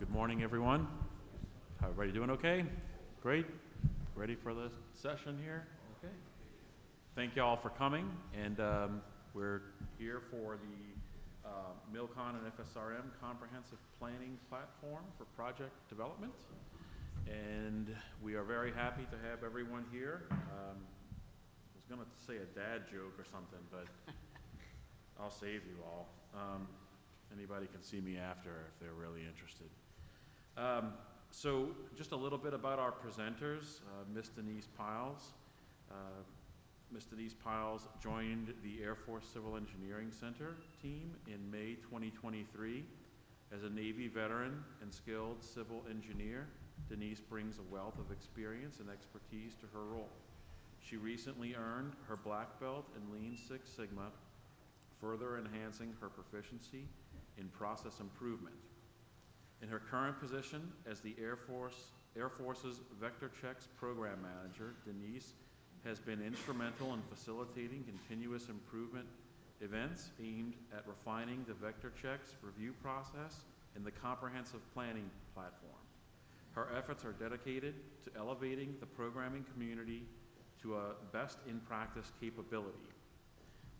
Good morning, everyone. How everybody doing okay? Great. Ready for the session here? Okay. Thank you all for coming, and we're here for the MILCON and FSRM Comprehensive Planning Platform for Project Development. And we are very happy to have everyone here. I was going to say a dad joke or something, but I'll save you all. Anybody can see me after if they're really interested. So just a little bit about our presenters. Miss Denise Piles. Miss Denise Piles joined the Air Force Civil Engineering Center team in May 2023. As a Navy veteran and skilled civil engineer, Denise brings a wealth of experience and expertise to her role. She recently earned her black belt in Lean Six Sigma, further enhancing her proficiency in process improvement. In her current position as the Air Force's Vector Checks Program Manager, Denise has been instrumental in facilitating continuous improvement events aimed at refining the Vector Checks review process and the comprehensive planning platform. Her efforts are dedicated to elevating the programming community to a best-in-practice capability.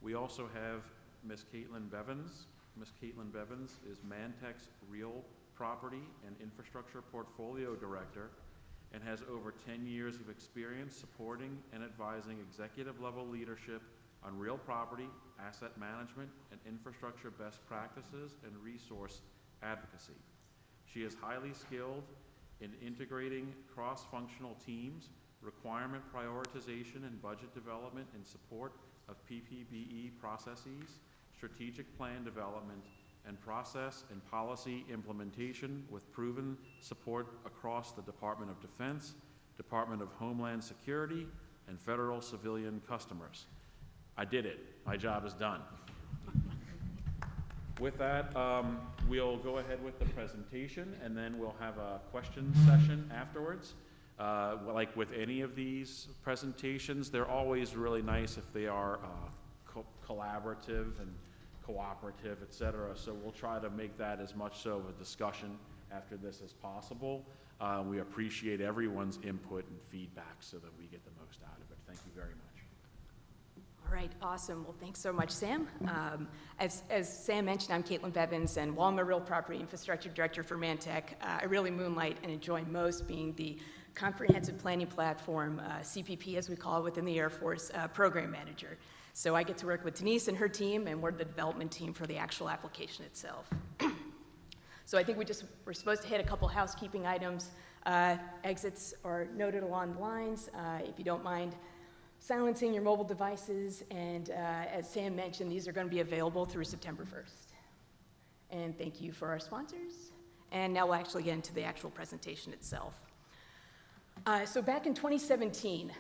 We also have Ms. Caitlin Bevins. Ms. Caitlin Bevins is Mantech's Real Property and Infrastructure Portfolio Director and has over 10 years of experience supporting and advising executive-level leadership on real property, asset management, and infrastructure best practices and resource advocacy. She is highly skilled in integrating cross-functional teams, requirement prioritization and budget development in support of PPBE processes, strategic plan development, and process and policy implementation with proven support across the Department of Defense, Department of Homeland Security, and federal civilian customers. I did it. My job is done. With that, we'll go ahead with the presentation, and then we'll have a question session afterwards. Like with any of these presentations, they're always really nice if they are collaborative and cooperative, et cetera. So we'll try to make that as much so of a discussion after this as possible. We appreciate everyone's input and feedback so that we get the most out of it. Thank you very much. All right, awesome. Well, thanks so much, Sam. As Sam mentioned, I'm Caitlin Bevins, and while I'm a Real Property Infrastructure Director for Mantech, I really moonlight and enjoy most being the Comprehensive Planning Platform, CPP as we call it within the Air Force, Program Manager. So I get to work with Denise and her team, and we're the development team for the actual application itself. So I think we're supposed to hit a couple housekeeping items. Exits are noted along the lines. If you don't mind silencing your mobile devices, and as Sam mentioned, these are going to be available through September 1st. And thank you for our sponsors. And now we'll actually get into the actual presentation itself. So back in 2017,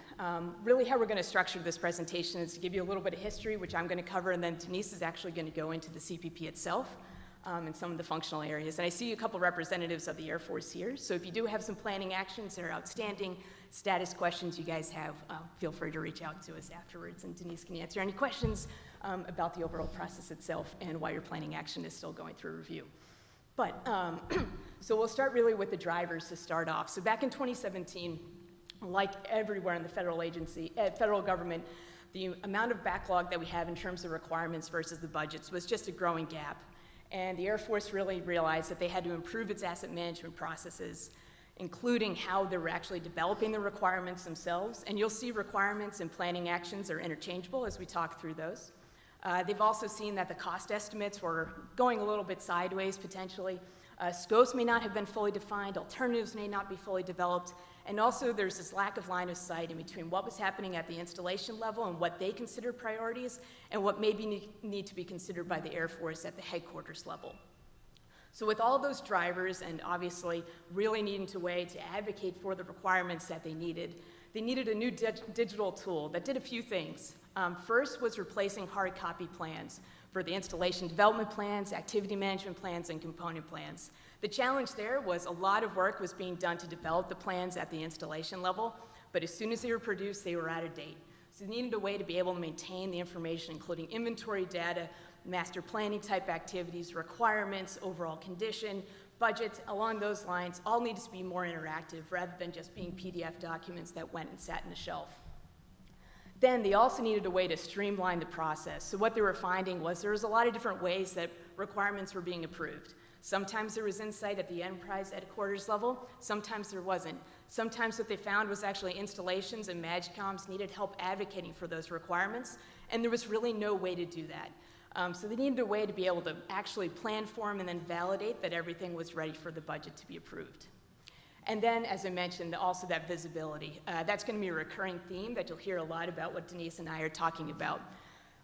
really how we're going to structure this presentation is to give you a little bit of history, which I'm going to cover, and then Denise is actually going to go into the CPP itself and some of the functional areas. And I see a couple representatives of the Air Force here, so if you do have some planning actions that are outstanding, status questions you guys have, feel free to reach out to us afterwards, and Denise can answer any questions about the overall process itself and why your planning action is still going through review. But, so we'll start really with the drivers to start off. So back in 2017, like everywhere in the federal government, the amount of backlog that we have in terms of requirements versus the budgets was just a growing gap. And the Air Force really realized that they had to improve its asset management processes, including how they were actually developing the requirements themselves. And you'll see requirements and planning actions are interchangeable as we talk through those. They've also seen that the cost estimates were going a little bit sideways potentially. Scopes may not have been fully defined, alternatives may not be fully developed, and also there's this lack of line of sight in between what was happening at the installation level and what they consider priorities and what maybe need to be considered by the Air Force at the headquarters level. So with all those drivers and obviously really needing to advocate for the requirements that they needed a new digital tool that did a few things. First was replacing hard copy plans for the installation development plans, activity management plans, and component plans. The challenge there was a lot of work was being done to develop the plans at the installation level, but as soon as they were produced, they were out of date. So they needed a way to be able to maintain the information, including inventory data, master planning type activities, requirements, overall condition, budgets, along those lines, all needs to be more interactive rather than just being PDF documents that went and sat in a shelf. Then they also needed a way to streamline the process. So what they were finding was there was a lot of different ways that requirements were being approved. Sometimes there was insight at the enterprise headquarters level, sometimes there wasn't. Sometimes what they found was actually installations and MAGCOMs needed help advocating for those requirements, and there was really no way to do that. So they needed a way to be able to actually plan for them and then validate that everything was ready for the budget to be approved. And then, as I mentioned, also that visibility. That's going to be a recurring theme that you'll hear a lot about what Denise and I are talking about.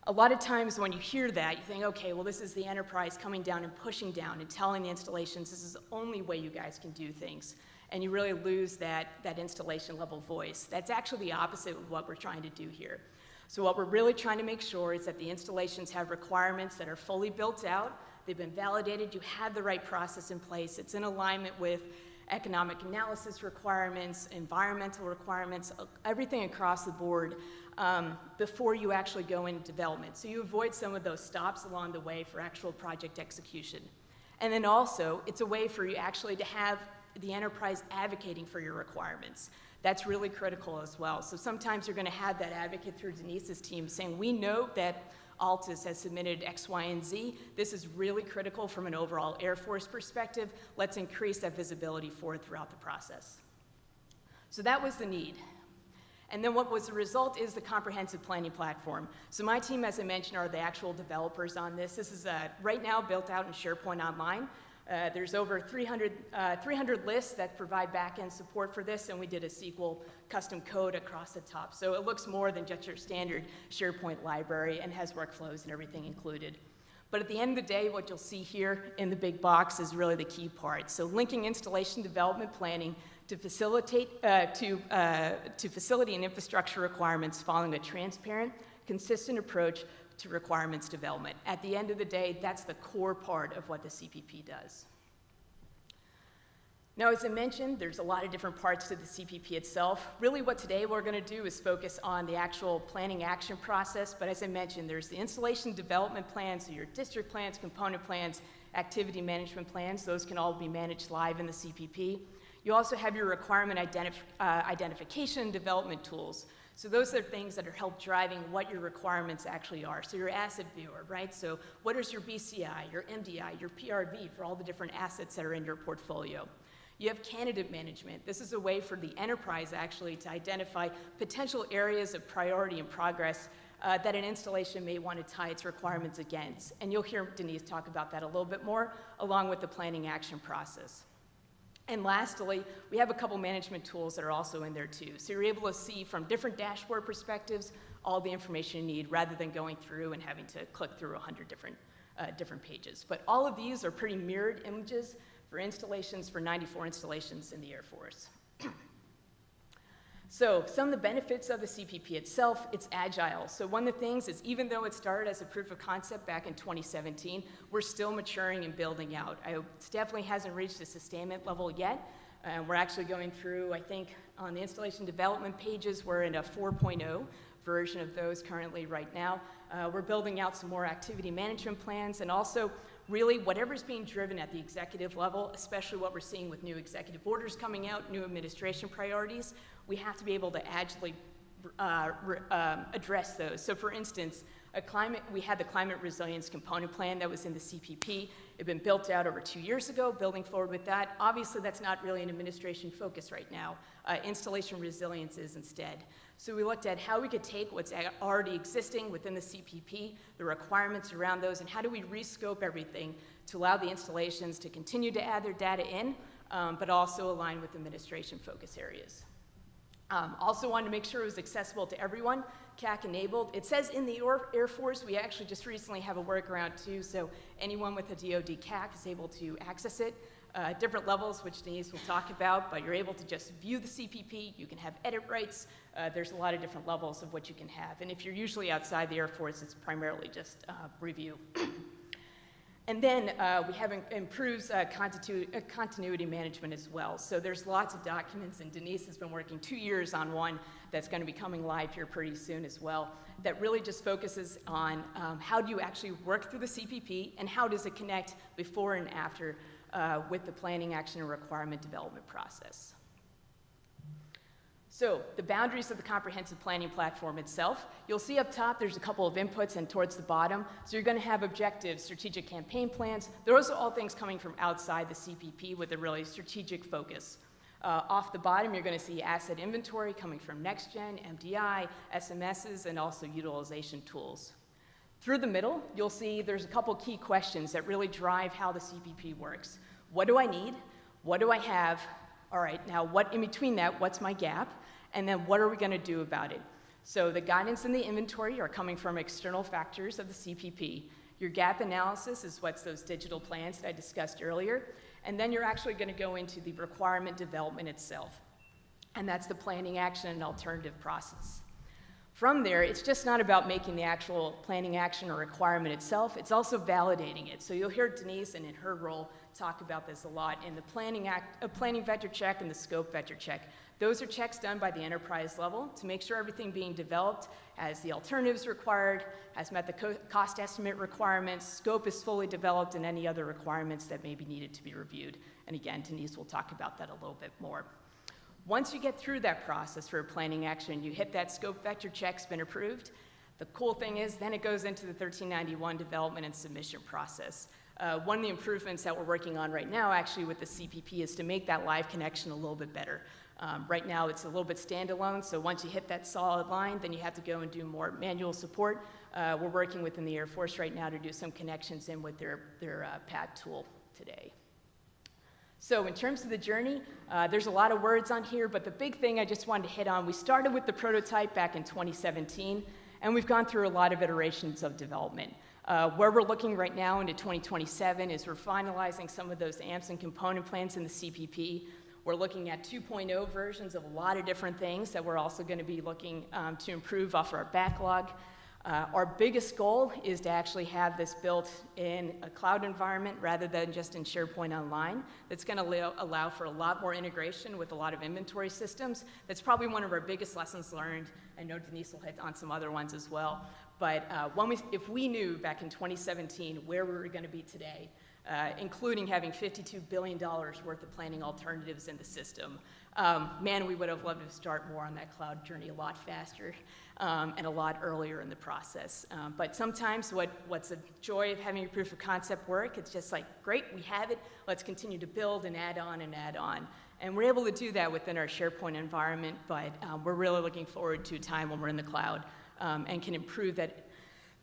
A lot of times when you hear that, you think, okay, well, this is the enterprise coming down and pushing down and telling the installations this is the only way you guys can do things. And you really lose that installation level voice. That's actually the opposite of what we're trying to do here. So what we're really trying to make sure is that the installations have requirements that are fully built out, they've been validated, you have the right process in place, it's in alignment with economic analysis requirements, environmental requirements, everything across the board before you actually go into development. So you avoid some of those stops along the way for actual project execution. And then also, it's a way for you actually to have the enterprise advocating for your requirements. That's really critical as well. So sometimes you're going to have that advocate through Denise's team saying, we know that Altus has submitted X, Y, and Z. This is really critical from an overall Air Force perspective. Let's increase that visibility forward throughout the process. So that was the need. And then what was the result is the comprehensive planning platform. So my team, as I mentioned, are the actual developers on this. This is right now built out in SharePoint Online. There's over 300 lists that provide back-end support for this, and we did a SQL custom code across the top. So it looks more than just your standard SharePoint library and has workflows and everything included. But at the end of the day, what you'll see here in the big box is really the key part. So linking installation development planning to facilitate to facility and infrastructure requirements following a transparent, consistent approach to requirements development. At the end of the day, that's the core part of what the CPP does. Now, as I mentioned, there's a lot of different parts to the CPP itself. Really what today we're going to do is focus on the actual planning action process, but as I mentioned, there's the installation development plans, so your district plans, component plans, activity management plans. Those can all be managed live in the CPP. You also have your requirement identification and development tools. So those are things that are help driving what your requirements actually are. So your asset viewer, right? So what is your BCI, your MDI, your PRV for all the different assets that are in your portfolio? You have candidate management. This is a way for the enterprise actually to identify potential areas of priority and progress that an installation may want to tie its requirements against. And you'll hear Denise talk about that a little bit more, along with the planning action process. And lastly, we have a couple management tools that are also in there too. So you're able to see from different dashboard perspectives all the information you need rather than going through and having to click through 100 different pages. But all of these are pretty mirrored images for installations for 94 installations in the Air Force. So some of the benefits of the CPP itself, it's agile. So one of the things is even though it started as a proof of concept back in 2017, we're still maturing and building out. It definitely hasn't reached a sustainment level yet. We're actually going through, I think, on the installation development pages, we're in a 4.0 version of those currently right now. We're building out some more activity management plans and also really whatever's being driven at the executive level, especially what we're seeing with new executive orders coming out, new administration priorities, we have to be able to agilely address those. So for instance, we had the climate resilience component plan that was in the CPP. It had been built out over 2 years ago, building forward with that. Obviously, that's not really an administration focus right now. Installation resilience is instead. So we looked at how we could take what's already existing within the CPP, the requirements around those, and how do we rescope everything to allow the installations to continue to add their data in, but also align with administration focus areas. Also wanted to make sure it was accessible to everyone, CAC enabled. It says in the Air Force, we actually just recently have a workaround too, so anyone with a DoD CAC is able to access it. Different levels, which Denise will talk about, but you're able to just view the CPP, you can have edit rights, there's a lot of different levels of what you can have. And if you're usually outside the Air Force, it's primarily just review. And then we have improves continuity management as well. So there's lots of documents, and Denise has been working 2 years on one that's going to be coming live here pretty soon as well, that really just focuses on how do you actually work through the CPP and how does it connect before and after with the planning, action, and requirement development process. So the boundaries of the comprehensive planning platform itself, you'll see up top there's a couple of inputs and towards the bottom. So you're going to have objectives, strategic campaign plans. Those are all things coming from outside the CPP with a really strategic focus. Off the bottom, you're going to see asset inventory coming from NextGen, MDI, SMSs, and also utilization tools. Through the middle, you'll see there's a couple key questions that really drive how the CPP works. What do I need? What do I have? All right, now what in between that, what's my gap? And then what are we going to do about it? So the guidance and the inventory are coming from external factors of the CPP. Your gap analysis is what's those digital plans that I discussed earlier. And then you're actually going to go into the requirement development itself. And that's the planning, action, and alternative process. From there, it's just not about making the actual planning, action, or requirement itself. It's also validating it. So you'll hear Denise, and in her role, talk about this a lot in the planning vector check and the scope vector check. Those are checks done by the enterprise level to make sure everything being developed has the alternatives required, has met the cost estimate requirements, scope is fully developed, and any other requirements that may be needed to be reviewed. And again, Denise will talk about that a little bit more. Once you get through that process for planning action, you hit that scope vector check's been approved. The cool thing is then it goes into the 1391 development and submission process. One of the improvements that we're working on right now actually with the CPP is to make that live connection a little bit better. Right now it's a little bit standalone, so once you hit that solid line, then you have to go and do more manual support. We're working within the Air Force right now to do some connections in with their PAD tool today. So in terms of the journey, there's a lot of words on here, but the big thing I just wanted to hit on, we started with the prototype back in 2017, and we've gone through a lot of iterations of development. Where we're looking right now into 2027 is we're finalizing some of those AMPS and component plans in the CPP. We're looking at 2.0 versions of a lot of different things that we're also going to be looking to improve off our backlog. Our biggest goal is to actually have this built in a cloud environment rather than just in SharePoint Online. That's going to allow for a lot more integration with a lot of inventory systems. That's probably one of our biggest lessons learned. I know Denise will hit on some other ones as well. But if we knew back in 2017 where we were going to be today, including having $52 billion worth of planning alternatives in the system, man, we would have loved to start more on that cloud journey a lot faster and a lot earlier in the process. But sometimes what's the joy of having a proof of concept work? It's just like, great, we have it. Let's continue to build and add on and add on. And we're able to do that within our SharePoint environment, but we're really looking forward to a time when we're in the cloud and can improve that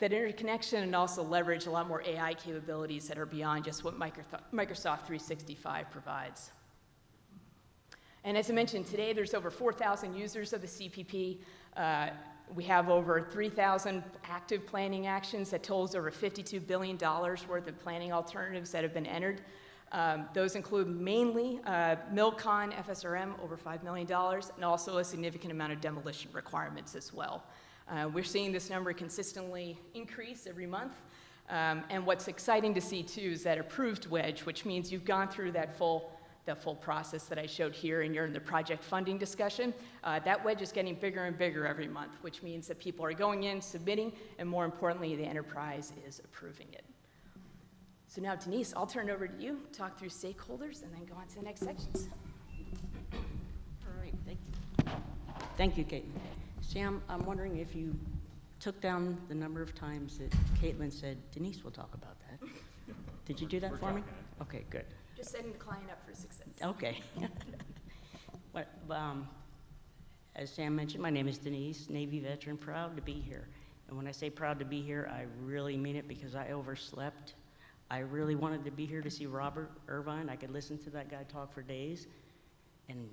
interconnection and also leverage a lot more AI capabilities that are beyond just what Microsoft 365 provides. And as I mentioned, today there's over 4,000 users of the CPP. We have over 3,000 active planning actions that totals over $52 billion worth of planning alternatives that have been entered. Those include mainly MILCON, FSRM, over $5 million, and also a significant amount of demolition requirements as well. We're seeing this number consistently increase every month. And what's exciting to see too is that approved wedge, which means you've gone through that full process that I showed here and you're in the project funding discussion. That wedge is getting bigger and bigger every month, which means that people are going in, submitting, and more importantly, the enterprise is approving it. So now, Denise, I'll turn it over to you, talk through stakeholders, and then go on to the next sections. All right, thank you. Thank you, Caitlin. Sam, I'm wondering if you took down the number of times that Caitlin said, Denise will talk about that. Did you do that for me? Okay, good. Just setting the client up for success. Okay. As Sam mentioned, my name is Denise, Navy veteran, proud to be here. And when I say proud to be here, I really mean it because I overslept. I really wanted to be here to see Robert Irvine. I could listen to that guy talk for days. And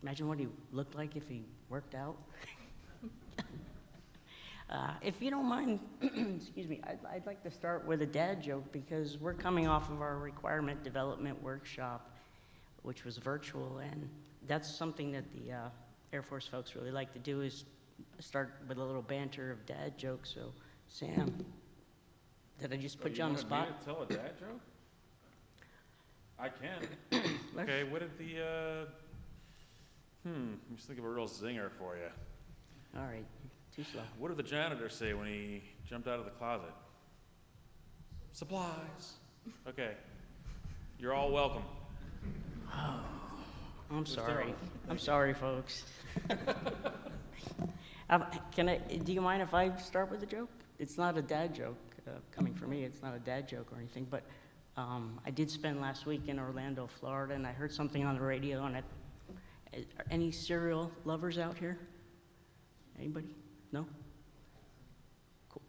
imagine what he looked like if he worked out. If you don't mind, excuse me, I'd like to start with a dad joke because we're coming off of our requirement development workshop, which was virtual, and that's something that the Air Force folks really like to do is start with a little banter of dad jokes. So, Sam, did I just put you on the spot? You want me to tell a dad joke? I can. Okay, what did the, let me just think of a real zinger for you. All right, too slow. What did the janitor say when he jumped out of the closet? Supplies. Okay. You're all welcome. I'm sorry. I'm sorry, folks. Do you mind if I start with a joke? It's not a dad joke. Coming from me, it's not a dad joke or anything, but I did spend last week in Orlando, Florida, and I heard something on the radio on it. Are any cereal lovers out here? Anybody? No? Cool.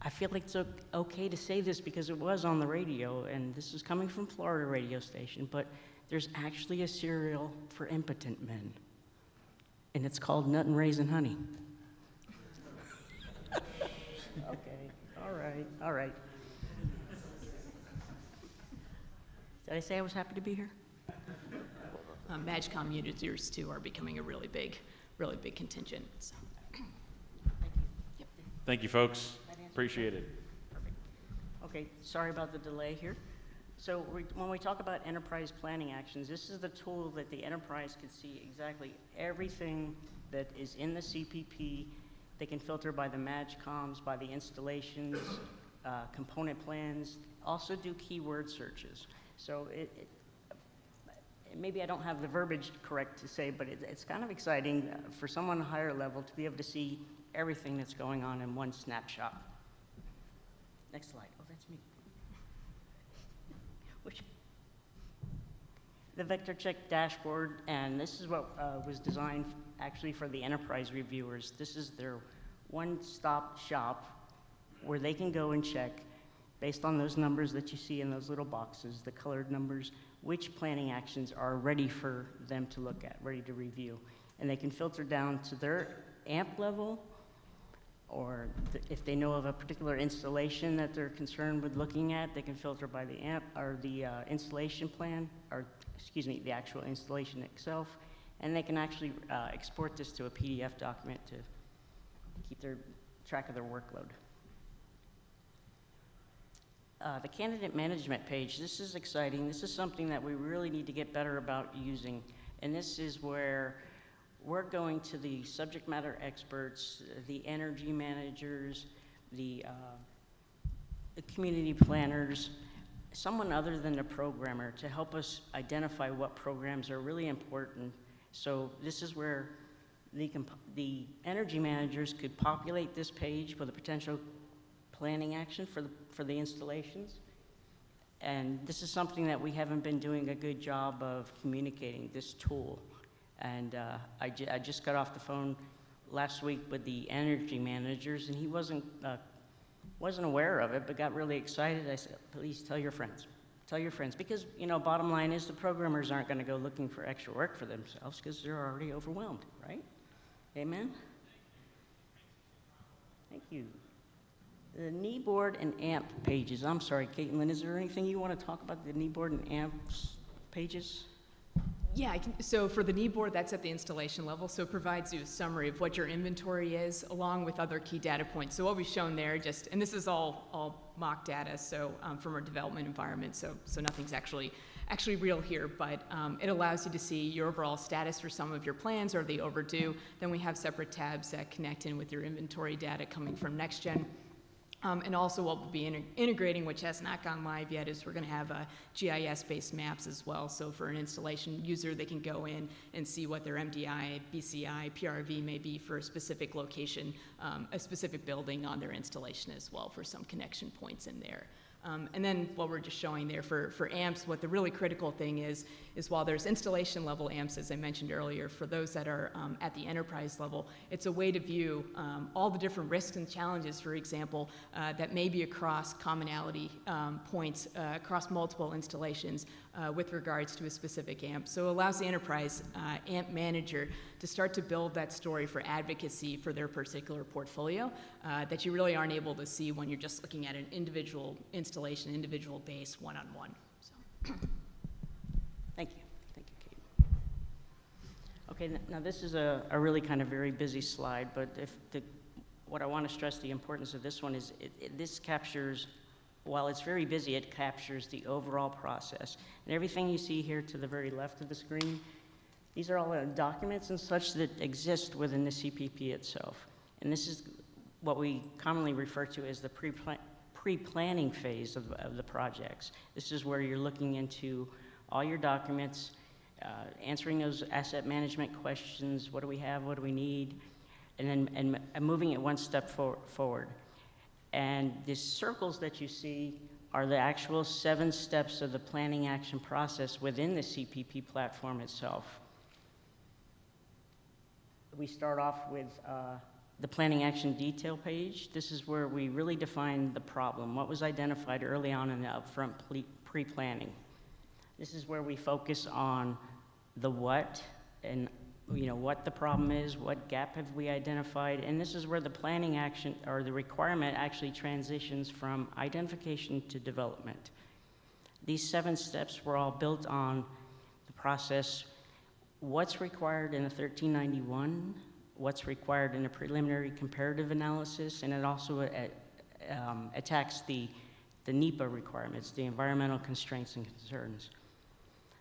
I feel like it's okay to say this because it was on the radio, and this is coming from Florida radio station, but there's actually a cereal for impotent men, and it's called Nut and Raisin Honey. Okay, all right. Did I say I was happy to be here? MAGCOM users too are becoming a really big contingent. So. Thank you, folks. Appreciate it. Perfect. Okay, sorry about the delay here. So when we talk about enterprise planning actions, this is the tool that the enterprise can see exactly everything that is in the CPP. They can filter by the MAGCOMs, by the installations, component plans, also do keyword searches. So maybe I don't have the verbiage correct to say, but it's kind of exciting for someone higher level to be able to see everything that's going on in one snapshot. Next slide. Oh, that's me. The Vector Check dashboard, and this is what was designed actually for the enterprise reviewers. This is their one-stop shop where they can go and check, based on those numbers that you see in those little boxes, the colored numbers, which planning actions are ready for them to look at, ready to review. And they can filter down to their AMP level, or if they know of a particular installation that they're concerned with looking at, they can filter by the AMP or the installation plan, or excuse me, the actual installation itself, and they can actually export this to a PDF document to keep their track of their workload. The candidate management page, this is exciting. This is something that we really need to get better about using, and this is where we're going to the subject matter experts, the energy managers, the community planners, someone other than the programmer to help us identify what programs are really important. So this is where the energy managers could populate this page with a potential planning action for the installations. And this is something that we haven't been doing a good job of communicating, this tool. And I just got off the phone last week with the energy managers, and he wasn't aware of it, but got really excited. I said, please tell your friends. Tell your friends. Because, you know, bottom line is the programmers aren't going to go looking for extra work for themselves because they're already overwhelmed, right? Amen? Thank you. The kneeboard and AMP pages. I'm sorry, Caitlin, is there anything you want to talk about the kneeboard and AMP pages? Yeah, so for the kneeboard, that's at the installation level, so it provides you a summary of what your inventory is, along with other key data points. So what we've shown there, and this is all mock data, so from our development environment, so nothing's actually real here, but it allows you to see your overall status for some of your plans. Are they overdue? Then we have separate tabs that connect in with your inventory data coming from NextGen. And also what we'll be integrating, which has not gone live yet, is we're going to have GIS-based maps as well. So for an installation user, they can go in and see what their MDI, BCI, PRV may be for a specific location, a specific building on their installation as well for some connection points in there. And then what we're just showing there for AMPs, what the really critical thing is while there's installation level AMPs, as I mentioned earlier, for those that are at the enterprise level, it's a way to view all the different risks and challenges, for example, that may be across commonality points, across multiple installations with regards to a specific AMP. So it allows the enterprise AMP manager to start to build that story for advocacy for their particular portfolio that you really aren't able to see when you're just looking at an individual installation, individual base, one-on-one. So. Thank you, Kate. Okay, now this is a really kind of very busy slide, but what I want to stress the importance of this one is this captures, while it's very busy, it captures the overall process. And everything you see here to the very left of the screen, these are all documents and such that exist within the CPP itself. And this is what we commonly refer to as the pre-planning phase of the projects. This is where you're looking into all your documents, answering those asset management questions. What do we have? What do we need? And then moving it one step forward. And the circles that you see are the actual 7 steps of the planning action process within the CPP platform itself. We start off with the planning action detail page. This is where we really define the problem, what was identified early on in the upfront pre-planning. This is where we focus on the what and what the problem is, what gap have we identified, and this is where the planning action or the requirement actually transitions from identification to development. These 7 steps were all built on the process, what's required in a 1391, what's required in a preliminary comparative analysis, and it also attacks the NEPA requirements, the environmental constraints and concerns.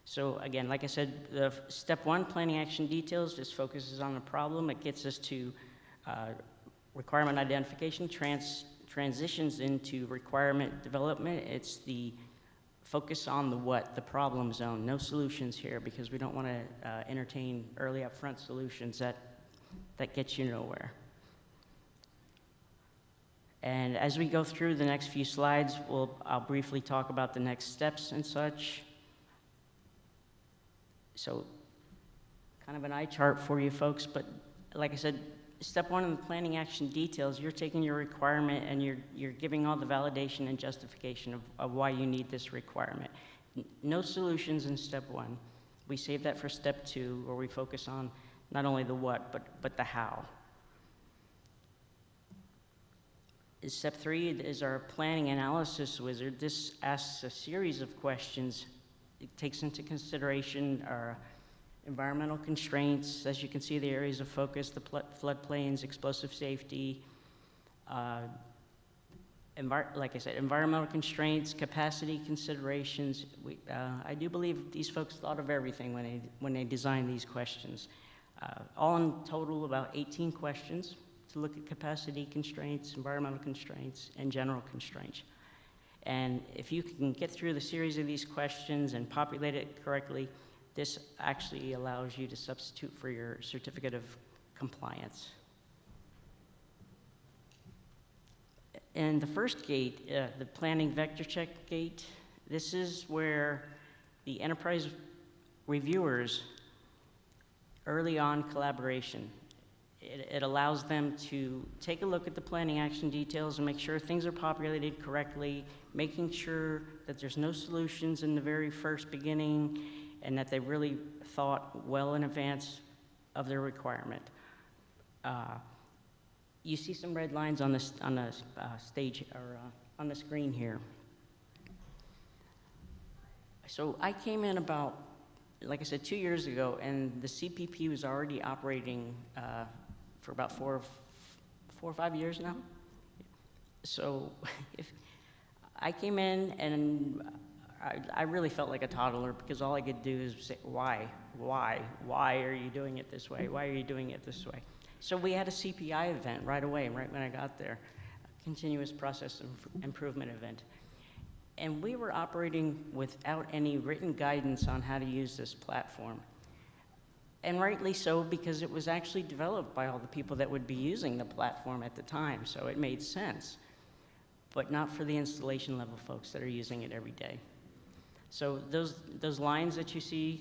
So again, like I said, the step 1, planning action details, just focuses on the problem. It gets us to requirement identification, transitions into requirement development. It's the focus on the what, the problem zone. No solutions here because we don't want to entertain early upfront solutions that get you nowhere. And as we go through the next few slides, I'll briefly talk about the next steps and such. So kind of an eye chart for you folks, but like I said, step 1 in the planning action details, you're taking your requirement and you're giving all the validation and justification of why you need this requirement. No solutions in step 1. We save that for step 2, where we focus on not only the what, but the how. Step 3 is our planning analysis wizard. This asks a series of questions. It takes into consideration our environmental constraints, as you can see, the areas of focus, the floodplains, explosive safety, like I said, environmental constraints, capacity considerations. I do believe these folks thought of everything when they designed these questions. All in total, about 18 questions to look at capacity constraints, environmental constraints, and general constraints. And if you can get through the series of these questions and populate it correctly, this actually allows you to substitute for your certificate of compliance. And the first gate, the planning vector check gate, this is where the enterprise reviewers, early on collaboration, it allows them to take a look at the planning action details and make sure things are populated correctly, making sure that there's no solutions in the very first beginning, and that they really thought well in advance of their requirement. You see some red lines on the stage or on the screen here. So I came in about, like I said, 2 years ago, and the CPP was already operating for about 4 or 5 years now. So if I came in and I really felt like a toddler because all I could do is say, why are you doing it this way? Why are you doing it this way? So we had a CPI event right away, right when I got there, a continuous process improvement event. And we were operating without any written guidance on how to use this platform. And rightly so, because it was actually developed by all the people that would be using the platform at the time, so it made sense. But not for the installation level folks that are using it every day. So those lines that you see,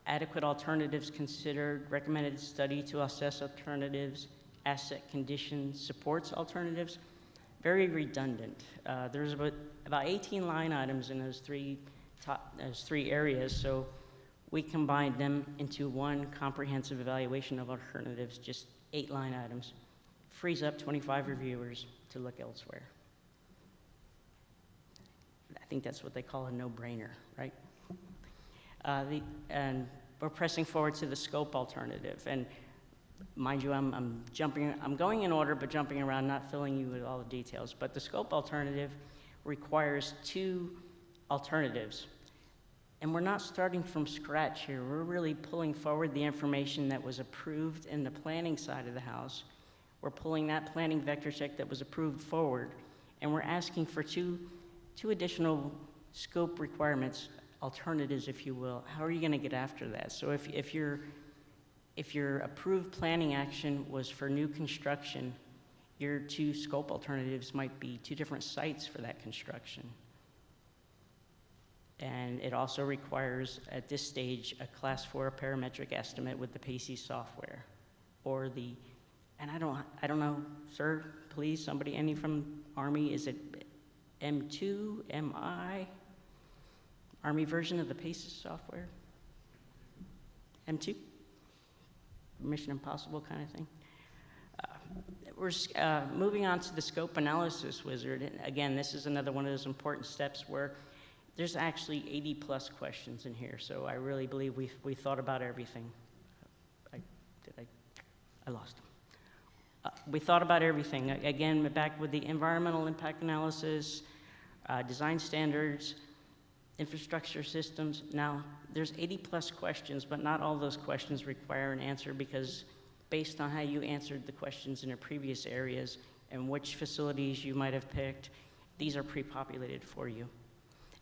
adequate alternatives considered, recommended study to assess alternatives, asset condition supports alternatives, very redundant. There's about 18 line items in those three areas, so we combined them into one comprehensive evaluation of alternatives, just 8 line items. Frees up 25 reviewers to look elsewhere. I think that's what they call a no-brainer, right? And we're pressing forward to the scope alternative. And mind you, I'm going in order, but jumping around, not filling you with all the details. But the scope alternative requires 2 alternatives. And we're not starting from scratch here. We're really pulling forward the information that was approved in the planning side of the house. We're pulling that planning vector check that was approved forward, and we're asking for two additional scope requirements, alternatives, if you will. How are you going to get after that? So if your approved planning action was for new construction, your two scope alternatives might be two different sites for that construction. And it also requires, at this stage, a Class 4 parametric estimate with the PACE software, or the, and I don't know, sir, please, somebody, any from Army, is it M2, MI, Army version of the PACE software? M2? Mission Impossible kind of thing. We're moving on to the scope analysis wizard. And again, this is another one of those important steps where there's actually 80+ questions in here, so I really believe we thought about everything. I lost them. We thought about everything. Again, back with the environmental impact analysis, design standards, infrastructure systems. Now, there's 80+ questions, but not all those questions require an answer, because based on how you answered the questions in your previous areas and which facilities you might have picked, these are pre-populated for you.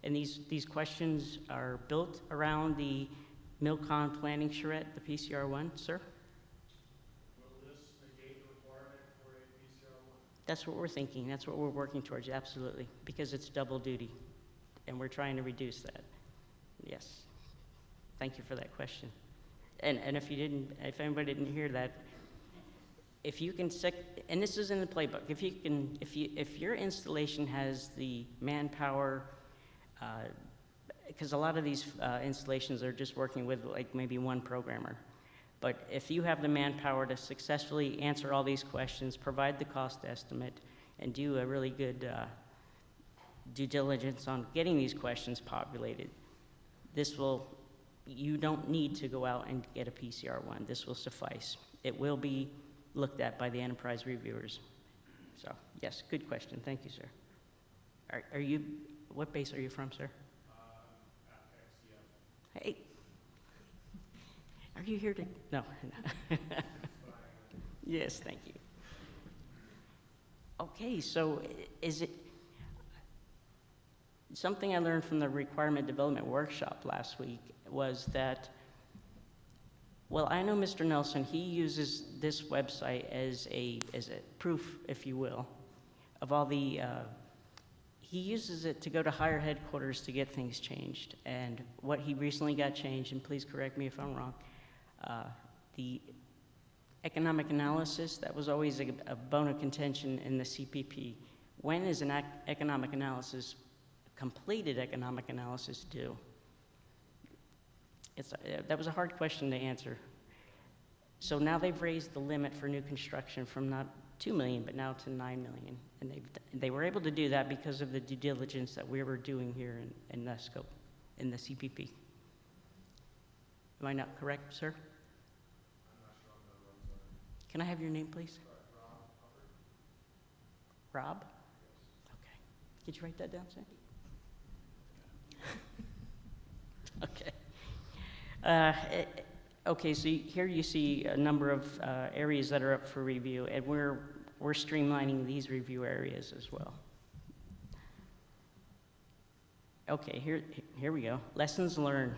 And these questions are built around the MILCON planning charrette, the PCR1, sir? Will this negate the requirement for a PCR1? That's what we're thinking. That's what we're working towards, absolutely, because it's double duty, and we're trying to reduce that. Yes. Thank you for that question. And if anybody didn't hear that, if you can, and this is in the playbook, if your installation has the manpower, because a lot of these installations are just working with like maybe one programmer. But if you have the manpower to successfully answer all these questions, provide the cost estimate, and do a really good due diligence on getting these questions populated, you don't need to go out and get a PCR1. This will suffice. It will be looked at by the enterprise reviewers. So, yes, good question. Thank you, sir. What base are you from, sir? XCF. Hey, are you here to, no. Yes, thank you. Okay, so is it, something I learned from the requirement development workshop last week was that, well, I know Mr. Nelson, he uses this website as a proof, if you will, of all the, he uses it to go to higher headquarters to get things changed. And what he recently got changed, and please correct me if I'm wrong, the economic analysis, that was always a bone of contention in the CPP. When is an economic analysis, completed economic analysis due? That was a hard question to answer. So now they've raised the limit for new construction from not 2 million, but now to 9 million. And they were able to do that because of the due diligence that we were doing here in the scope, in the CPP. Am I not correct, sir? I'm not sure on that one, sorry. Can I have your name, please? Rob? Rob? Okay. Did you write that down, Sam? Okay. Okay, so here you see a number of areas that are up for review, and we're streamlining these review areas as well. Okay, here we go. Lessons learned.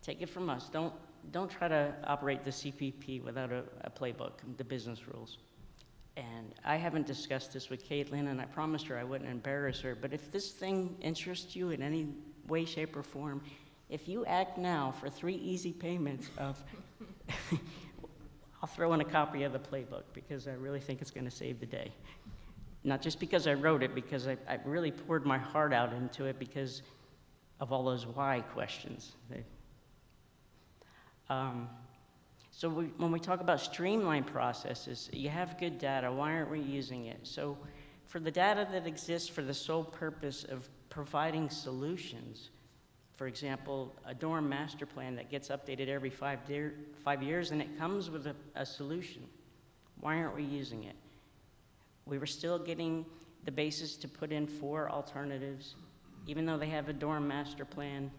Take it from us. Don't try to operate the CPP without a playbook, the business rules. And I haven't discussed this with Caitlin, and I promised her I wouldn't embarrass her, but if this thing interests you in any way, shape, or form, if you act now for 3 easy payments of, I'll throw in a copy of the playbook because I really think it's going to save the day. Not just because I wrote it, because I really poured my heart out into it because of all those why questions. So when we talk about streamlined processes, you have good data. Why aren't we using it? So for the data that exists for the sole purpose of providing solutions, for example, a dorm master plan that gets updated every 5 years and it comes with a solution, why aren't we using it? We were still getting the basis to put in 4 alternatives, even though they have a dorm master plan.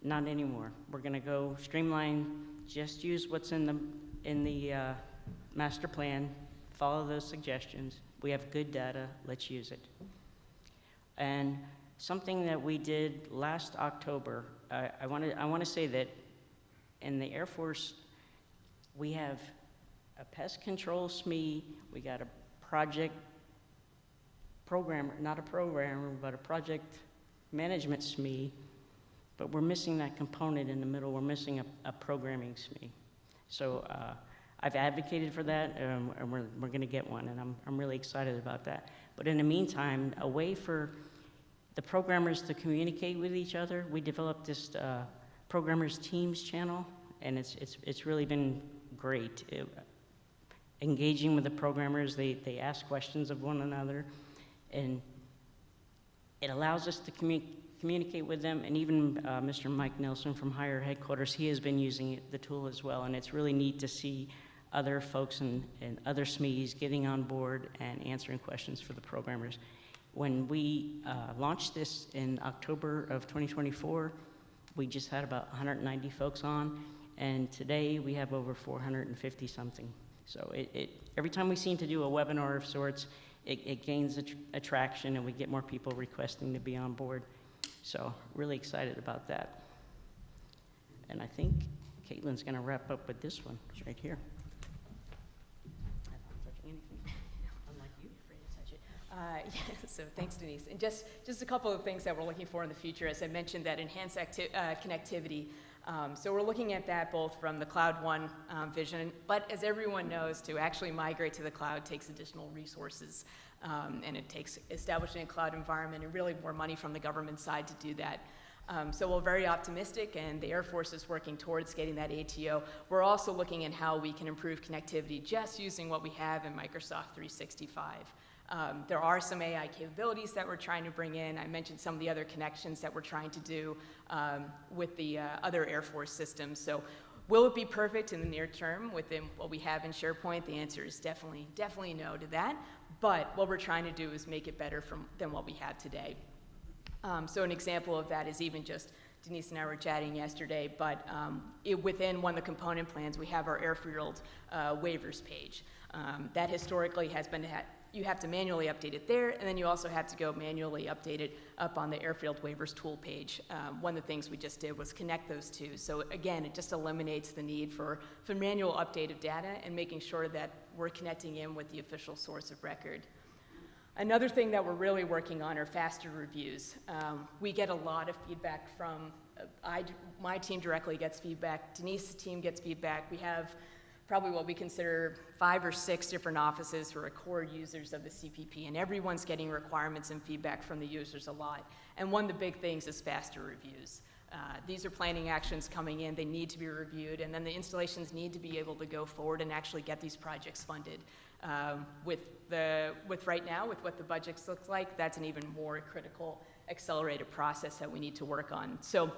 Not anymore. We're going to go streamline, just use what's in the master plan, follow those suggestions. We have good data, let's use it. And something that we did last October, I want to say that in the Air Force, we have a pest control SME, we got a project programmer, not a programmer, but a project management SME, but we're missing that component in the middle. We're missing a programming SME. So I've advocated for that, and we're going to get one, and I'm really excited about that. But in the meantime, a way for the programmers to communicate with each other, we developed this programmers Teams channel, and it's really been great. Engaging with the programmers, they ask questions of one another, and it allows us to communicate with them. And even Mr. Mike Nelson from Higher Headquarters, he has been using the tool as well, and it's really neat to see other folks and other SMEs getting on board and answering questions for the programmers. When we launched this in October of 2024, we just had about 190 folks on, and today we have over 450 something. So every time we seem to do a webinar of sorts, it gains attraction, and we get more people requesting to be on board. So really excited about that. And I think Caitlin's going to wrap up with this one right here. I'm not touching anything. Unlike you. Afraid to touch it. Yeah, so thanks, Denise. And just a couple of things that we're looking for in the future. As I mentioned, that enhanced connectivity. So we're looking at that both from the Cloud One vision, but as everyone knows, to actually migrate to the cloud takes additional resources, and it takes establishing a cloud environment and really more money from the government side to do that. So we're very optimistic, and the Air Force is working towards getting that ATO. We're also looking at how we can improve connectivity just using what we have in Microsoft 365. There are some AI capabilities that we're trying to bring in. I mentioned some of the other connections that we're trying to do with the other Air Force systems. So will it be perfect in the near term within what we have in SharePoint? The answer is definitely no to that. But what we're trying to do is make it better than what we have today. So an example of that is even just, Denise and I were chatting yesterday, but within one of the component plans, we have our airfield waivers page. That historically has been, you have to manually update it there, and then you also have to go manually update it up on the airfield waivers tool page. One of the things we just did was connect those two. So again, it just eliminates the need for manual update of data and making sure that we're connecting in with the official source of record. Another thing that we're really working on are faster reviews. We get a lot of feedback from, my team directly gets feedback, Denise's team gets feedback. We have probably what we consider 5 or 6 different offices who are core users of the CPP, and everyone's getting requirements and feedback from the users a lot. And one of the big things is faster reviews. These are planning actions coming in, they need to be reviewed, and then the installations need to be able to go forward and actually get these projects funded. With right now, with what the budgets look like, that's an even more critical accelerated process that we need to work on. So,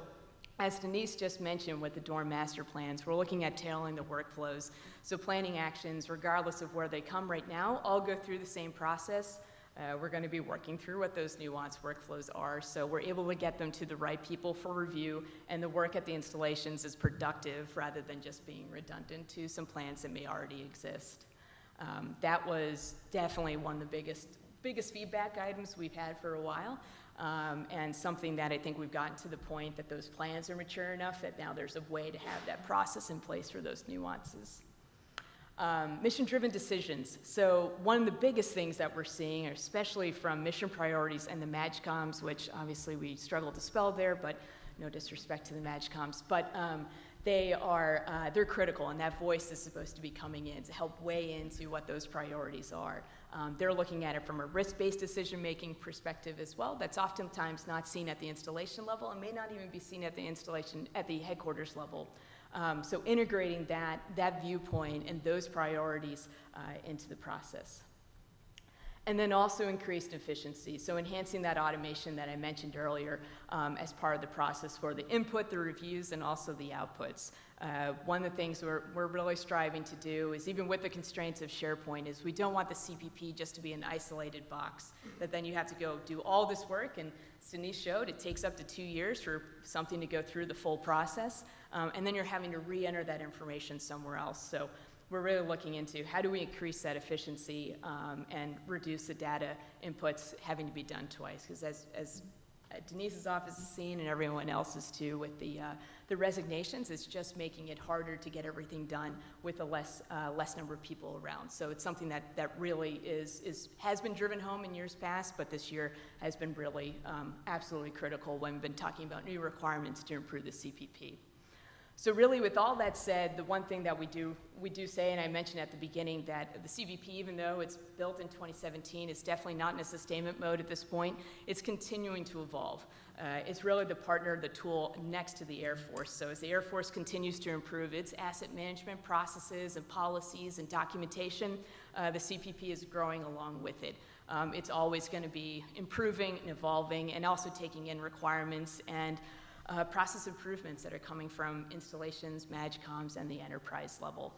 as Denise just mentioned with the dorm master plans, we're looking at tailoring the workflows. So planning actions, regardless of where they come right now, all go through the same process. We're going to be working through what those nuanced workflows are, so we're able to get them to the right people for review, and the work at the installations is productive rather than just being redundant to some plans that may already exist. That was definitely one of the biggest feedback items we've had for a while. And something that I think we've gotten to the point that those plans are mature enough that now there's a way to have that process in place for those nuances. Mission-driven decisions. So one of the biggest things that we're seeing, especially from mission priorities and the MAGCOMs, which obviously we struggle to spell there, but no disrespect to the MAGCOMs, but they're critical, and that voice is supposed to be coming in to help weigh into what those priorities are. They're looking at it from a risk-based decision-making perspective as well. That's oftentimes not seen at the installation level and may not even be seen at the installation at the headquarters level. So integrating that viewpoint and those priorities into the process. And then also increased efficiency, so enhancing that automation that I mentioned earlier as part of the process for the input, the reviews, and also the outputs. One of the things we're really striving to do is, even with the constraints of SharePoint, is we don't want the CPP just to be an isolated box, that then you have to go do all this work, and Denise showed it takes up to 2 years for something to go through the full process, and then you're having to re-enter that information somewhere else. So we're really looking into how do we increase that efficiency and reduce the data inputs having to be done twice, because as Denise's office has seen and everyone else's too with the resignations, it's just making it harder to get everything done with a less number of people around. So it's something that really has been driven home in years past, but this year has been really absolutely critical when we've been talking about new requirements to improve the CPP. So really, with all that said, the one thing that we do say, and I mentioned at the beginning, that the CVP, even though it's built in 2017, is definitely not in a sustainment mode at this point. It's continuing to evolve. It's really the partner, the tool next to the Air Force. So as the Air Force continues to improve its asset management processes and policies and documentation, the CPP is growing along with it. It's always going to be improving and evolving, and also taking in requirements and process improvements that are coming from installations, MAGCOMs, and the enterprise level,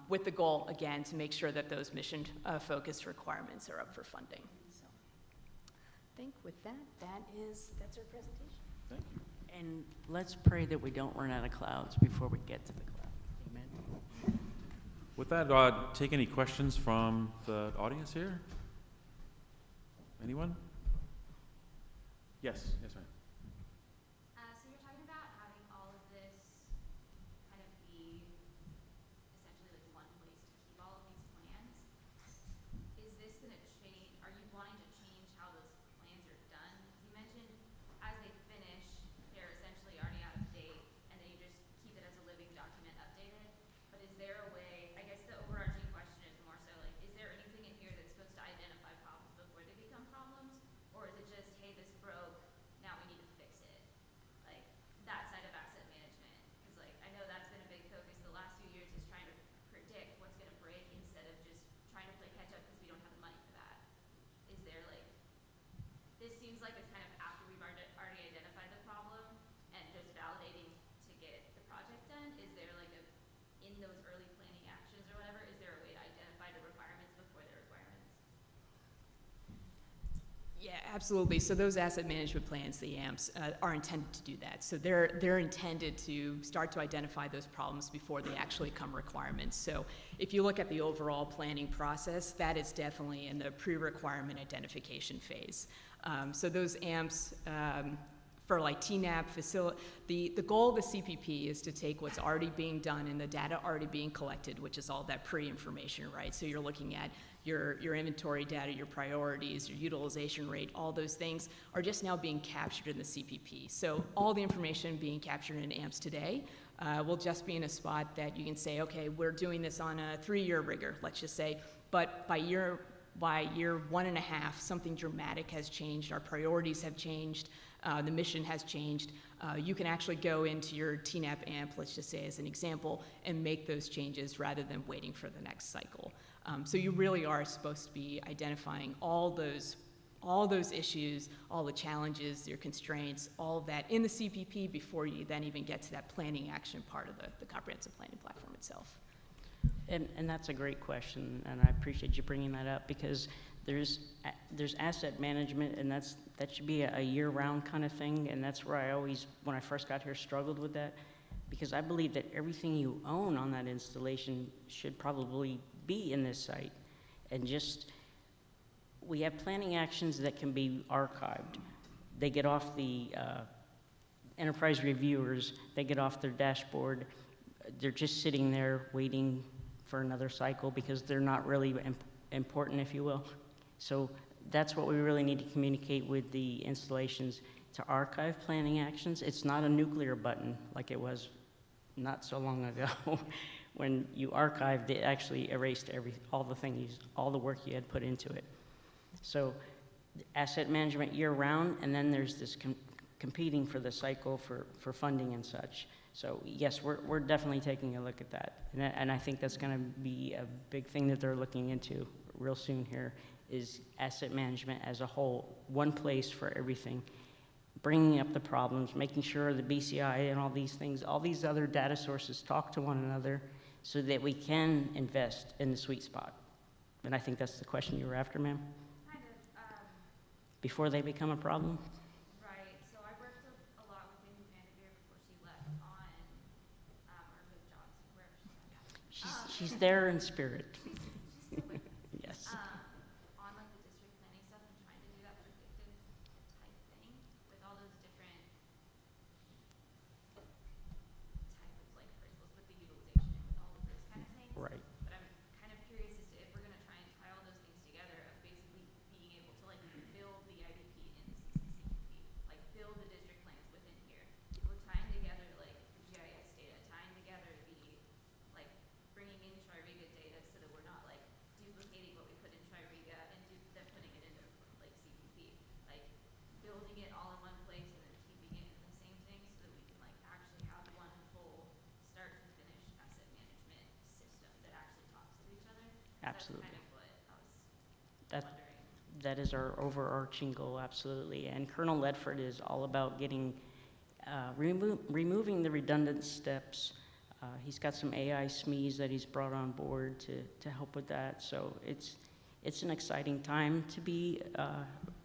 with the goal, again, to make sure that those mission-focused requirements are up for funding. So I think with that, that's our presentation. Thank you. And let's pray that we don't run out of clouds before we get to the cloud. Amen. With that, take any questions from the audience here? Anyone? Yes, yes, ma'am. So you're talking about having all of this kind of be essentially like one place to keep all of these plans. Is this going to change? Are you wanting to change how those plans are done? You mentioned as they finish, they're essentially already out of date, and then you just keep it as a living document updated. But is there a way, I guess the overarching question is more so like, is there anything in here that's supposed to identify problems before they become problems? Or is it just, hey, this broke, now we need to fix it? Like, that side of asset management. Because, like, I know that's been a big focus the last few years, is trying to predict what's going to break instead of just trying to play catch up because we don't have the money for that. Is there, like, this seems like it's kind of after we've already identified the problem and just validating to get the project done. Is there, like, in those early planning actions or whatever, is there a way to identify the requirements before the requirements? Yeah, absolutely. So those asset management plans, the AMPs, are intended to do that. So they're intended to start to identify those problems before they actually become requirements. So if you look at the overall planning process, that is definitely in the pre-requirement identification phase. So those AMPs, for like TNAP facility, the goal of the CPP is to take what's already being done and the data already being collected, which is all that pre-information, right? So you're looking at your inventory data, your priorities, your utilization rate, all those things are just now being captured in the CPP. So all the information being captured in AMPS today will just be in a spot that you can say, okay, we're doing this on a 3-year rigor, let's just say, but by year 1.5, something dramatic has changed, our priorities have changed, the mission has changed. You can actually go into your TNAP AMP, let's just say as an example, and make those changes rather than waiting for the next cycle. So you really are supposed to be identifying all those issues, all the challenges, your constraints, all of that in the CPP before you then even get to that planning action part of the comprehensive planning platform itself. And that's a great question, and I appreciate you bringing that up, because there's asset management, and that should be a year-round kind of thing, and that's where I always, when I first got here, struggled with that, because I believe that everything you own on that installation should probably be in this site. And just, we have planning actions that can be archived. They get off the enterprise reviewers, they get off their dashboard, they're just sitting there waiting for another cycle because they're not really important, if you will. So that's what we really need to communicate with the installations, to archive planning actions. It's not a nuclear button like it was not so long ago. When you archived, it actually erased all the work you had put into it. So asset management year-round, and then there's this competing for the cycle for funding and such. So yes, we're definitely taking a look at that, and I think that's going to be a big thing that they're looking into real soon here, is asset management as a whole, one place for everything, bringing up the problems, making sure the BCI and all these things, all these other data sources talk to one another so that we can invest in the sweet spot. And I think that's the question you were after, ma'am? Kind of. Before they become a problem? Right. So I worked a lot with the new manager before she left on, or moved jobs, wherever she went. She's there in spirit. Yes. On like the district planning stuff and trying to do that predictive type thing with all those different type of like principles with the utilization and with all of those kind of things. Right. But I'm kind of curious as to if we're gonna try and tie all those things together of basically being able to like build the IDP in the CCP, like build the district plans within here. If we're tying together like the GIS data, tying together the like bringing in Tri-Riga data so that we're not like duplicating what we put in Tri-Riga and then putting it into like CPP, like building it all in one place and then keeping it in the same thing so that we can like actually have one full start to finish asset management system that actually talks to each other. Absolutely. That's kind of what I was That, wondering. that is our overarching goal, absolutely. And Colonel Ledford is all about getting, removing the redundant steps. He's got some AI SMEs that he's brought on board to help with that. So it's an exciting time to be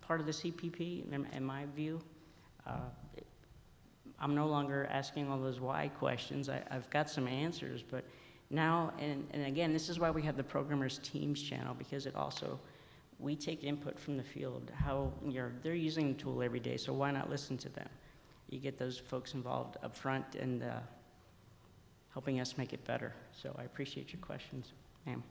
part of the CPP, in my view. I'm no longer asking all those why questions. I've got some answers, but now, and again, this is why we have the Programmers Teams channel, because it also, we take input from the field, how, they're using the tool every day, so why not listen to them? You get those folks involved up front and helping us make it better. So I appreciate your questions, ma'am.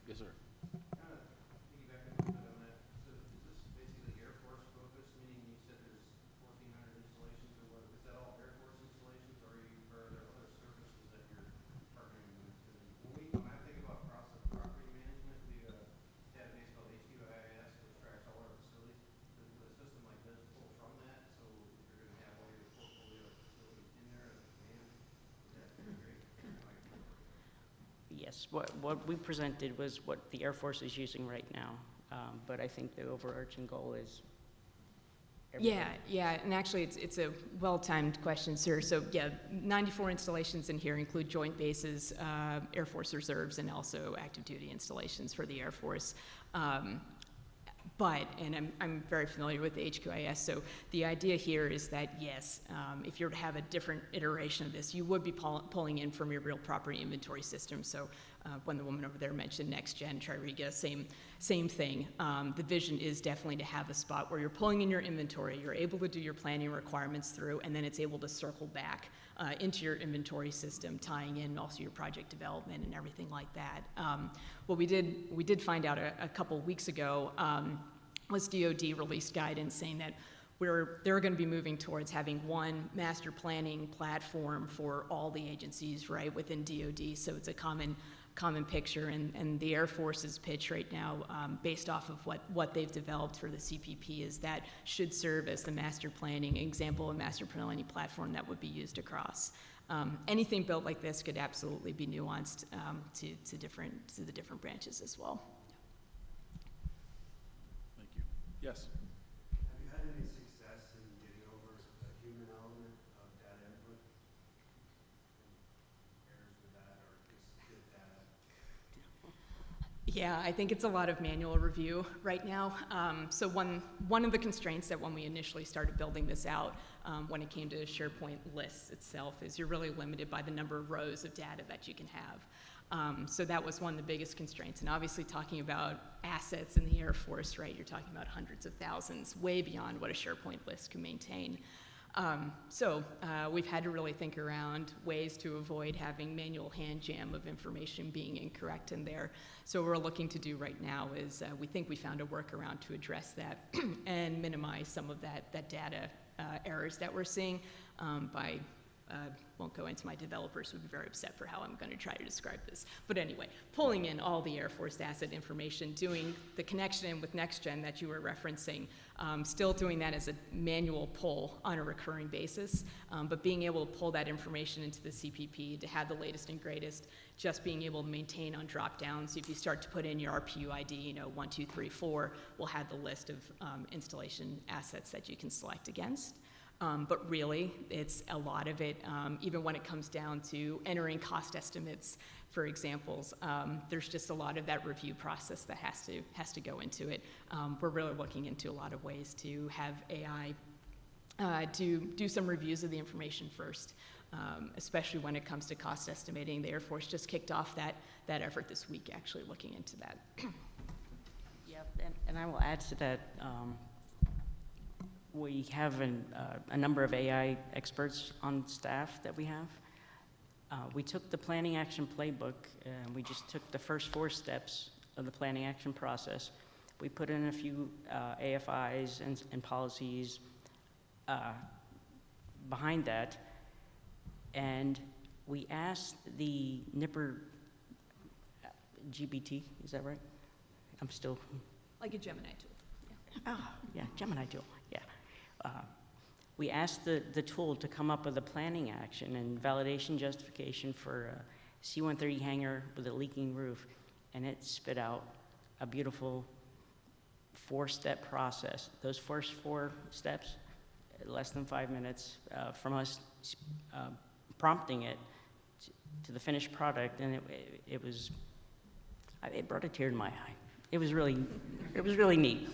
Yes, sir. Kind of piggybacking a little bit on that, so is this basically Air Force focused, meaning you said there's 1,400 installations, or what, is that all Air Force installations, or are there other services that you're partnering with? When I think about process property management, we have a database called HQIS, which tracks all our facilities. Would a system like this pull from that, so if you're gonna have all your portfolio of facilities in there as a command, would that be great? Yes, what we presented was what the Air Force is using right now, but I think the overarching goal is everybody. Yeah, and actually, it's a well-timed question, sir. So, yeah, 94 installations in here include joint bases, Air Force reserves, and also active duty installations for the Air Force. But, and I'm very familiar with the HQIS, so the idea here is that, yes, if you were to have a different iteration of this, you would be pulling in from your real property inventory system. So when the woman over there mentioned Next Gen, Tri-Riga, same thing. The vision is definitely to have a spot where you're pulling in your inventory, you're able to do your planning requirements through, and then it's able to circle back into your inventory system, tying in also your project development and everything like that. What we did find out a couple weeks ago was DoD released guidance saying that they're going to be moving towards having one master planning platform for all the agencies, right, within DoD. So it's a common picture, and the Air Force's pitch right now, based off of what they've developed for the CPP, is that should serve as the master planning example of master planning platform that would be used across. Anything built like this could absolutely be nuanced to the different branches as well. Thank you. Yes. Have you had any success in getting over the human element of data input? Errors with that, or just good data? Yeah, I think it's a lot of manual review right now. So one of the constraints that when we initially started building this out, when it came to SharePoint lists itself, is you're really limited by the number of rows of data that you can have. So that was one of the biggest constraints. And obviously talking about assets in the Air Force, right, you're talking about hundreds of thousands, way beyond what a SharePoint list can maintain. So we've had to really think around ways to avoid having manual hand jam of information being incorrect in there. So what we're looking to do right now is we think we found a workaround to address that and minimize some of that data errors that we're seeing by won't go into, my developers would be very upset for how I'm going to try to describe this. But anyway, pulling in all the Air Force asset information, doing the connection in with NextGen that you were referencing, still doing that as a manual pull on a recurring basis, but being able to pull that information into the CPP to have the latest and greatest, just being able to maintain on drop down. So if you start to put in your RPU ID, 1, 2, 3, 4, we'll have the list of installation assets that you can select against. But really, it's a lot of it, even when it comes down to entering cost estimates, for examples, there's just a lot of that review process that has to go into it. We're really looking into a lot of ways to have AI do some reviews of the information first, especially when it comes to cost estimating. The Air Force just kicked off that effort this week, actually looking into that. Yep, and I will add to that, we have a number of AI experts on staff that we have. We took the planning action playbook, and we just took the first 4 steps of the planning action process. We put in a few AFIs and policies behind that, and we asked the NIPR GBT, is that right? I'm still... Like a Gemini tool. Oh, yeah, Gemini tool, yeah. We asked the tool to come up with a planning action and validation justification for a C-130 hangar with a leaking roof, and it spit out a beautiful 4-step process. Those first 4 steps, less than 5 minutes from us prompting it to the finished product, and it brought a tear to my eye. It was really neat.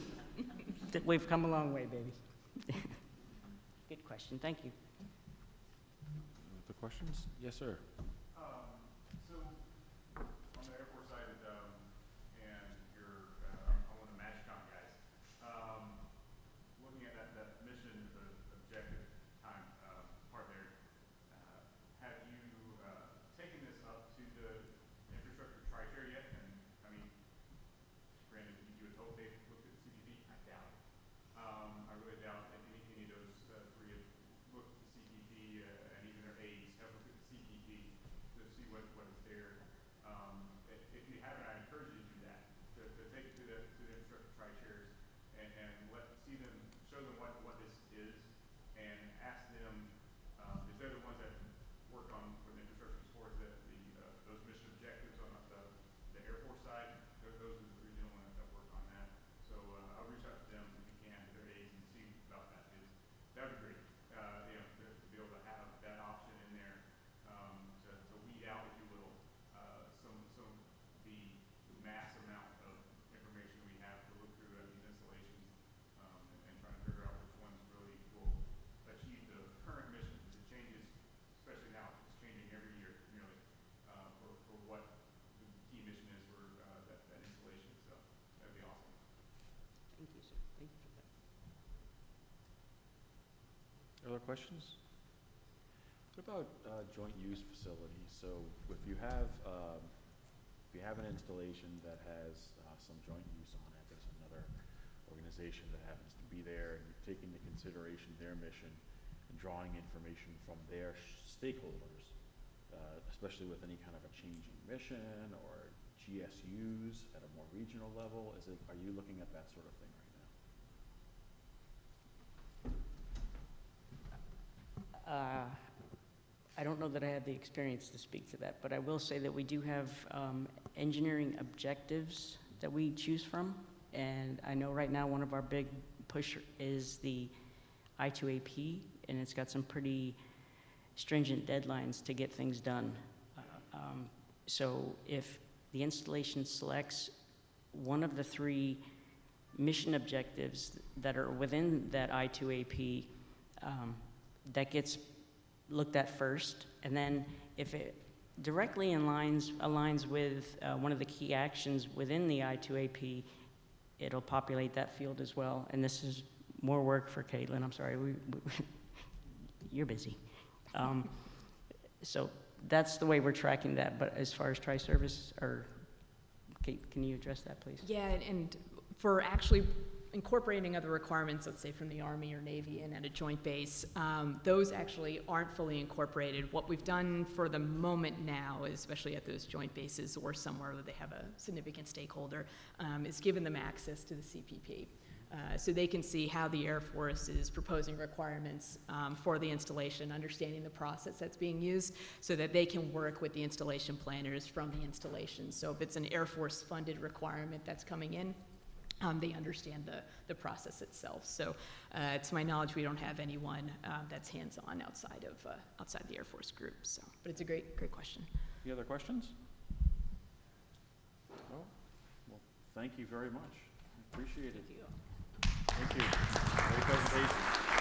We've come a long way, baby. Good question, thank you. The questions? Yes, sir. So, on the Air Force side, and I'm one of the MAGCOM guys, looking at that mission, the objective time part there, have you taken this up to the infrastructure tri-chair yet? And, I mean, granted, you would hope they looked at the CPP, I doubt it. I really doubt that any of those 3 have looked at the CPP, and even their aides have looked at the CPP to see what is there. If you haven't, I encourage you to do that, to take it to the infrastructure tri-chairs and show them what this is, and ask them, if they're the ones that work on for the infrastructure as far as those mission objectives on the Air Force side, those are the 3 gentlemen that work on that. So I'll reach out to them if you can, to their aides, and see about that, because that would be great, to be able to have that option in there, to weed out, if you will, the mass amount of information we have to look through at these installations, and try to figure out which ones really will achieve the current mission. It changes, especially now, it's changing every year, nearly, for what the key mission is for that installation. So that'd be awesome. Thank you, sir. Thank you for that. Other questions? What about joint use facilities? So if you have an installation that has some joint use on it, there's another organization that happens to be there, and you're taking into consideration their mission and drawing information from their stakeholders, especially with any kind of a changing mission or GSUs at a more regional level. Are you looking at that sort of thing right now? I don't know that I had the experience to speak to that, but I will say that we do have engineering objectives that we choose from, and I know right now one of our big push is the I2AP, and it's got some pretty stringent deadlines to get things done. So if the installation selects one of the 3 mission objectives that are within that I2AP, that gets looked at first, and then if it directly aligns with one of the key actions within the I2AP, it'll populate that field as well. And this is more work for Caitlin. I'm sorry, you're busy. So that's the way we're tracking that. But as far as tri-service, or Kate, can you address that, please? Yeah, and for actually incorporating other requirements, let's say from the Army or Navy and at a joint base, those actually aren't fully incorporated. What we've done for the moment now, especially at those joint bases or somewhere where they have a significant stakeholder, is given them access to the CPP. So they can see how the Air Force is proposing requirements for the installation, understanding the process that's being used, so that they can work with the installation planners from the installation. So if it's an Air Force funded requirement that's coming in, they understand the process itself. So to my knowledge, we don't have anyone that's hands-on outside the Air Force group. So, but it's a great question. Any other questions? No? Well, thank you very much. I appreciate it. Thank you. Thank you. Great presentation.